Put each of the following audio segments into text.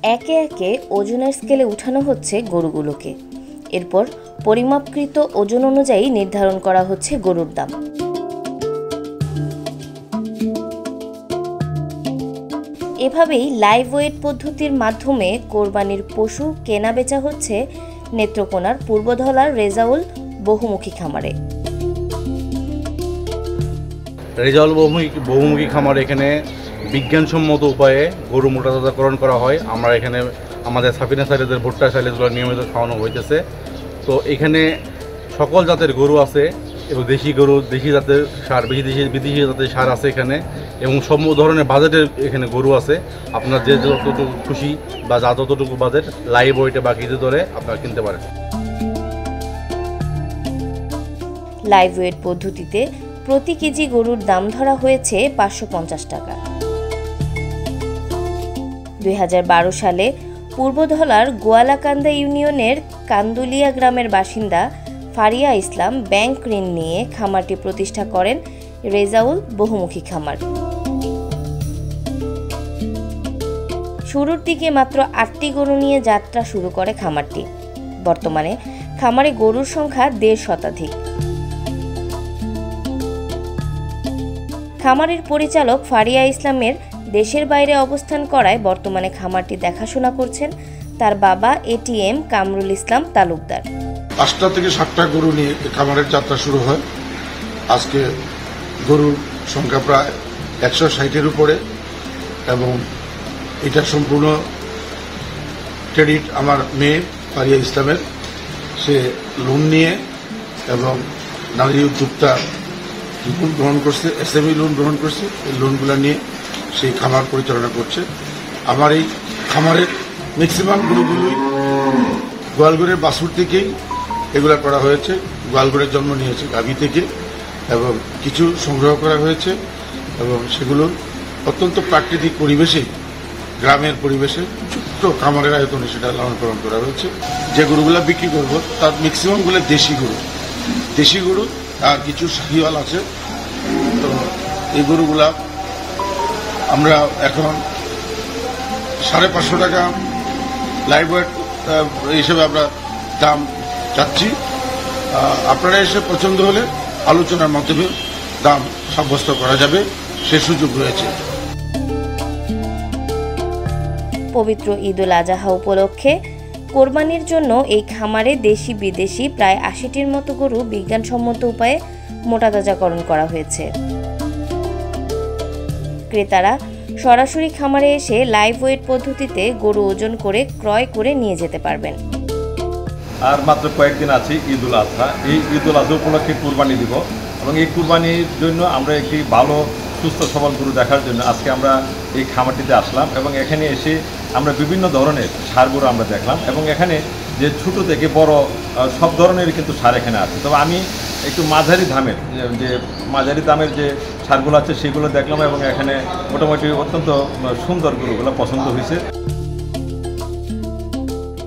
একে একে ওজনের স্কেলে উঠানো হচ্ছে গরুগুলোকে। এরপর পরিমাপকৃত ওজন অনুযায়ী নির্ধারণ করা হচ্ছে গরুর দাম। এভাবেই লাইভ ওয়েট পদ্ধতির মাধ্যমে কোরবানির পশু কেনা বেচা হচ্ছে নেত্রকোনার পূর্বধলার রেজাউল বহুমুখী খামারে। রেজাউল বহুমুখী খামার এখানে বিজ্ঞানসম্মত উপায়ে গরু মোটাতাজাকরণ করা হয়। আমরা এখানে আমাদের সাফিনা সাইলেজের ভুট্টা সাইলেজগুলো নিয়মিত খাওয়ানো হইতেছে। তো এখানে সকল জাতের গরু আছে এবং দেশি গরু, দেশি জাতের সার, বিদেশি জাতের সার আছে এখানে, এবং সব ধরনের বাজেটের এখানে গরু আছে। আপনার যে যতটুকু খুশি বা যা যতটুকু বাজেট লাইভ ওয়েটে বা কেজি দরে আপনারা কিনতে পারেন। লাইভ ওয়েট পদ্ধতিতে প্রতি কেজি গরুর দাম ধরা হয়েছে 550 টাকা। 2012 সালে পূর্বধলার গোয়ালাকান্দা ইউনিয়নের কান্দুলিয়া গ্রামের বাসিন্দা ফারিয়া ইসলাম ব্যাংক ঋণ নিয়ে খামারটি প্রতিষ্ঠা করেন রেজাউল বহুমুখী খামার। শুরুর দিকে মাত্র 8টি গরু নিয়ে যাত্রা শুরু করে খামারটি। বর্তমানে খামারে গরুর সংখ্যা 1.5 শতাধিক। খামারের পরিচালক ফারিয়া ইসলামের দেশের বাইরে অবস্থান করায় বর্তমানে খামারটি দেখাশোনা করছেন তার বাবা এটিএম কামরুল ইসলাম তালুকদার। 5টা থেকে 7টা গরু নিয়ে খামারের যাত্রা শুরু হয়। আজকে গরুর সংখ্যা প্রায় 160-এর উপরে, এবং এটা সম্পূর্ণ ক্রেডিট আমার মেয়ে ফারিয়া ইসলামের। সে লোন নিয়ে এবং নারী উদ্যোক্তা লোন গ্রহণ করছে, এসএমই লোন গ্রহণ করছে। এই লোনগুলো নিয়ে সেই খামার পরিচালনা করছে। আমার এই খামারের ম্যাক্সিমাম গরুগুলোই গোয়ালগড়ের বাছুর থেকেই এগুলো করা হয়েছে। গোয়ালগড়ের জন্ম নিয়েছে গাভী থেকে, এবং কিছু সংগ্রহ করা হয়েছে, এবং সেগুলো অত্যন্ত প্রাকৃতিক পরিবেশে, গ্রামের পরিবেশে ছোট্ট খামারের আয়তনে সেটা লালন পালন করা হয়েছে। যে গরুগুলো বিক্রি করবো তার ম্যাক্সিমামগুলো দেশি গরু, আর কিছু শাহিওয়াল আছে। তো এই গরুগুলা আমরা এখন 550 টাকা লাইভ ওয়েট হিসেবে আমরা দাম চাচ্ছি। আপনারা এসে পছন্দ হলে আলোচনার মাধ্যমে দাম সাব্যস্ত করা যাবে, সে সুযোগ রয়েছে। পবিত্র ঈদুল আজহা উপলক্ষে কোরবানির জন্য এই খামারে দেশি বিদেশি প্রায় 80টির মতো গরু বিজ্ঞানসম্মত উপায়ে মোটাতাজাকরণ করা হয়েছে। ক্রেতারা সরাসরি খামারে এসে লাইভ ওয়েট পদ্ধতিতে গরু ওজন করে ক্রয় করে নিয়ে যেতে পারবেন। আর মাত্র কয়েকদিন আছে ঈদুল আজহা। এই ঈদুল আজহা উপলক্ষে কুরবানি দিব, এবং এই কুরবানির জন্য আমরা একটি ভালো সুস্থ সবল গরু দেখার জন্য আজকে আমরা এই খামারটিতে আসলাম, এবং এখানে এসে আমরা বিভিন্ন ধরনের সার গরু আমরা দেখলাম, এবং এখানে যে ছোট থেকে বড় সব ধরনের কিন্তু সার এখানে আছে। তবে আমি একটু মাঝারি দামের যে সারগুলো আছে সেগুলো দেখলাম, এবং এখানে মোটামুটি অত্যন্ত সুন্দর গরুগুলো পছন্দ হয়েছে।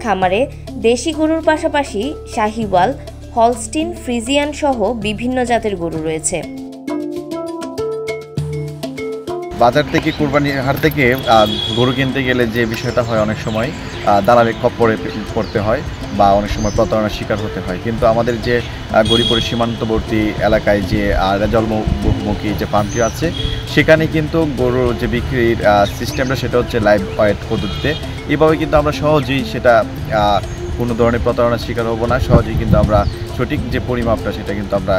খামারে দেশি গরুর পাশাপাশি শাহিওয়াল, হলস্টিন, ফ্রিজিয়ান সহ বিভিন্ন জাতের গরু রয়েছে। বাজার থেকে, কুরবানির হাট থেকে গরু কিনতে গেলে যে বিষয়টা হয়, অনেক সময় দালালি খপ্পরে পড়তে হয় বা অনেক সময় প্রতারণার শিকার হতে হয়। কিন্তু আমাদের যে গরিপুর সীমান্তবর্তী এলাকায় যে রেজাউল বহুমুখী যে ফার্মটি আছে, সেখানে কিন্তু গরুর যে বিক্রির সিস্টেমটা সেটা হচ্ছে লাইভ ওয়েট পদ্ধতিতে। এইভাবে কিন্তু আমরা সহজেই সেটা কোনো ধরনের প্রতারণার শিকার হব না, সহজেই কিন্তু আমরা সঠিক যে পরিমাপটা সেটা কিন্তু আমরা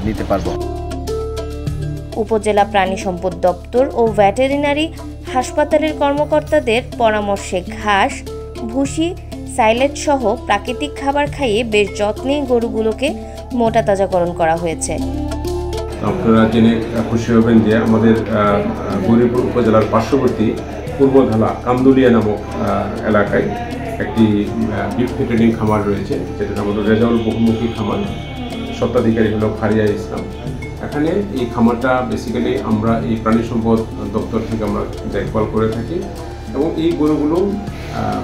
নিতে পারবো। উপজেলা প্রাণী সম্পদ দপ্তর ও ভেটেরিনারি হাসপাতালের কর্মকর্তাদের পরামর্শে ঘাস, ভুসি, সাইলেজ সহ প্রাকৃতিক খাবার খাইয়ে বেশ যত্নে গরুগুলোকে মোটাতাজাকরণ করা হয়েছে। আপনারা জেনে খুশি হবেন যে আমাদের গৌরীপুর উপজেলার পার্শ্ববর্তী পূর্বধলা কান্দুলিয়া নামক এলাকায় একটি বিফ ফ্যাটেনিং খামার রয়েছে, যেটা আমাদের রেজাউল বহুমুখী খামার। স্বত্বাধিকারী হলো ফারিয়া ইসলাম। এখানে এই খামারটা বেসিক্যালি আমরা এই প্রাণী সম্পদ দপ্তর থেকে আমরা দেখভাল করে থাকি, এবং এই গরুগুলো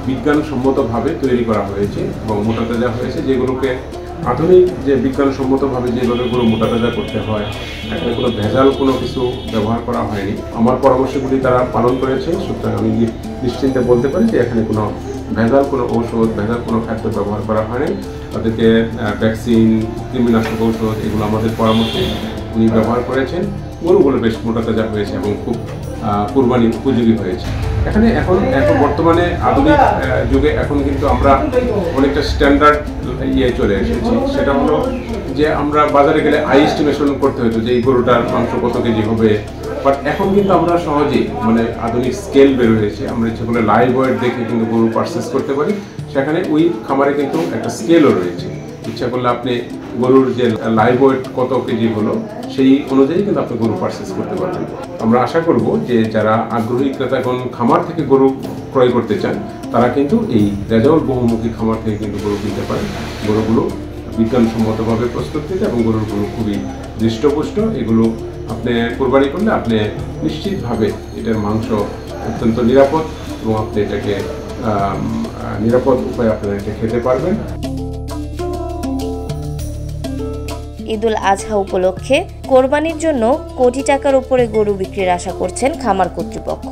বিজ্ঞানসম্মতভাবে তৈরি করা হয়েছে এবং মোটাতাজা হয়েছে, যেগুলোকে আধুনিক যে বিজ্ঞানসম্মতভাবে যেভাবে গরু মোটা তাজা করতে হয়, এখানে কোনো ভেজাল কোনো কিছু ব্যবহার করা হয়নি। আমার পরামর্শগুলি তারা পালন করেছে, সুতরাং আমি নিশ্চিন্তে বলতে পারি যে এখানে কোনো ভেজাল কোনো ঔষধ, ভেজাল কোনো খাদ্য ব্যবহার করা হয়নি। তাদেরকে ভ্যাকসিন, কৃমিনাশক ঔষধ এগুলো আমাদের পরামর্শে উনি ব্যবহার করেছেন। গরুগুলো বেশ মোটা তাজা হয়েছে এবং খুব কুরবানি উপযোগী হয়েছে। এখানে এখন বর্তমানে আধুনিক যুগে এখন কিন্তু আমরা অনেকটা স্ট্যান্ডার্ড চলে এসেছি। সেটা হলো যে আমরা বাজারে গেলে এস্টিমেশন করতে হতো যে এই গরুটার মাংস কত কেজি হবে, বাট এখন কিন্তু আমরা সহজেই মানে আধুনিক স্কেল বের হয়েছে, আমরা যেগুলো লাইভ ওয়েট দেখে কিন্তু গরু পারচেস করতে পারি। সেখানে ওই খামারে কিন্তু একটা স্কেলও রয়েছে, ইচ্ছা করলে আপনি গরুর যে লাইভ ওয়েট কত কেজি হলো সেই অনুযায়ী কিন্তু আপনি গরু পারচেস করতে পারবেন। আমরা আশা করব যে যারা আগ্রহী ক্রেতা এখন খামার থেকে গরু ক্রয় করতে চান তারা কিন্তু এই রেজাউল বহুমুখী খামার থেকে কিন্তু গরু কিনতে পারেন। গরুগুলো বিজ্ঞানসম্মতভাবে প্রস্তুত এবং গরুগুলো খুবই হৃষ্টপুষ্ট। এগুলো আপনি কোরবানি করলে আপনি নিশ্চিতভাবে এটার মাংস অত্যন্ত নিরাপদ এবং আপনি এটাকে নিরাপদ উপায়ে আপনারা এটা খেতে পারবেন। ঈদুল আজহা উপলক্ষে কোরবানির জন্য কোটি টাকার উপরে গরু বিক্রির আশা করছেন খামার কর্তৃপক্ষ।